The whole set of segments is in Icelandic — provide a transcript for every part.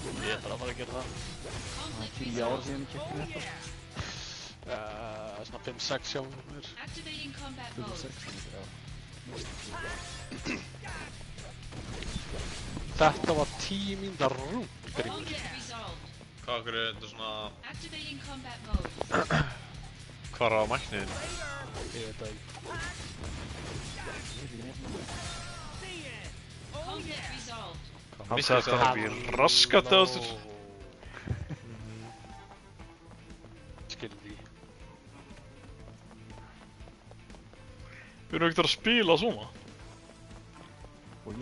Ég bara að fara að gera það. Það er 10 ár síðan ég keypti þetta. Svona 5-6 hjá mér. 5-6, já. Þetta var 10 mínútur rúm, Grímur. Hvað okkur er þetta svona... Hvar á mækniðinu? Ég veit það ekki. Hann sagði að það er raskat á þessur. Skilur því. Við erum ekkert að spila svona.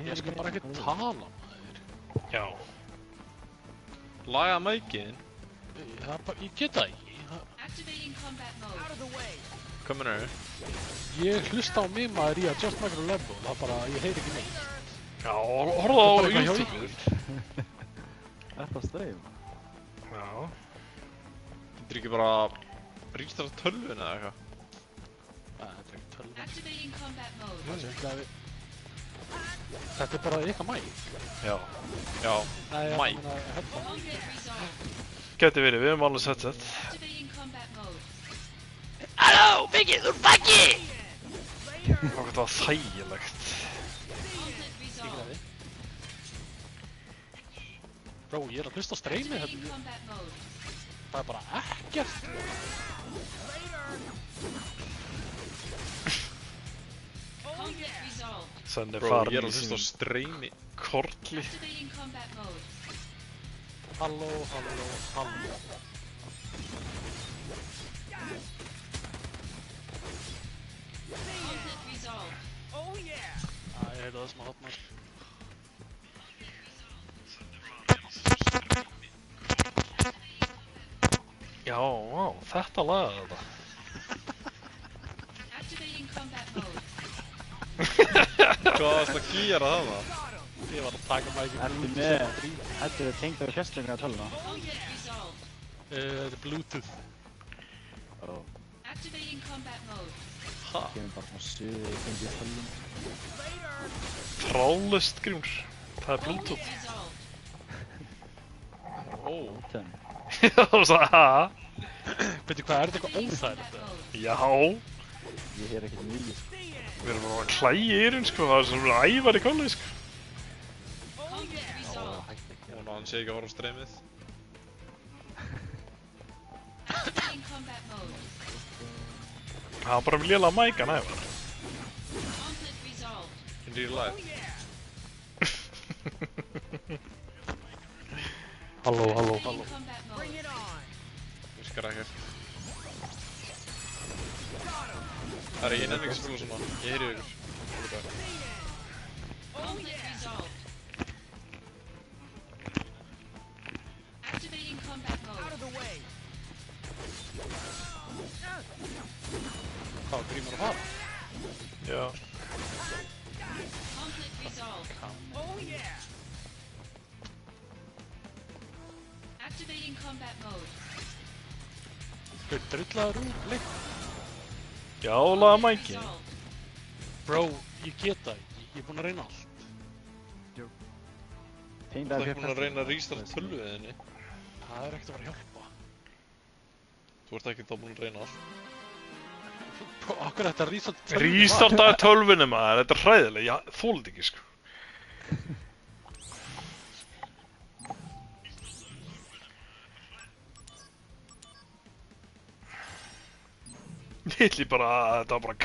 Ég skal bara ekki tala, maður. Já. Laga mækinn. Ég get það ekki. Hvað mennur þau? Ég hlusta á mig maður í að Just Micro Level, það bara, ég heyri ekki neitt. Já, horfðu á YouTube. Þetta streym. Já. Getur ekki bara ríkstara tölvuna eða eitthvað? Nei, þetta er ekki tölvun. Þetta er bara eitthvað mæk. Já. Já. Nei, Mæk. headphone. Gæti verið, við erum alveg headset. Halló, Biggie, þú bakki! Hvað þetta var þægilegt. Bro, ég er að hlusta á streymið hérna. Það er bara ekkert. Senn er Bro, farin ég er í að hlusta á sínum streymi kortli. Halló, halló, halló. Ég heyrði það sem að hotna. Já, vá, þetta lagaði þetta. Hvað varst að gera það? Ég var að taka mækinn. Ertu með... Þetta er tengt á fjarstýringu að töluna. Þetta er Bluetooth. Ó. Ha? Kemur bara svona suði í tengið tölun. Þráðlaust, Grímur. Það er Bluetooth. Ó. Ten. Það var svo, ha? Veitu hvað, er þetta eitthvað óþægilegt? Já. Ég heyr ekkert mikið. Við erum bara að klæja í eyrun, sko. Það er svona ævar í kolli, sko. Vona hann sé ekki að fara á streymið. Það var bara lélega mækan, ævar. In real life. Halló, halló, halló. Virkar ekkert. Það er ég nefn ekki að spila svona. Ég heyri ykkur. Hvað, Grímur að fara? Já. Hvað, drullaður úr leik? Já, laga mækin. Bro, ég get það ekki. Ég er búinn að reyna allt. Tengd Það að er ekki búin að reyna að rístara tölvuðinni. Það er ekkert að fara að hjálpa. Þú ert ekki þá búin að reyna allt. Bro, okkur er þetta að rísa tölvunni? Rístartaði tölvunni maður, þetta er hræðileg, ég þoldi ekki sko. Ég ætli bara að þetta var bara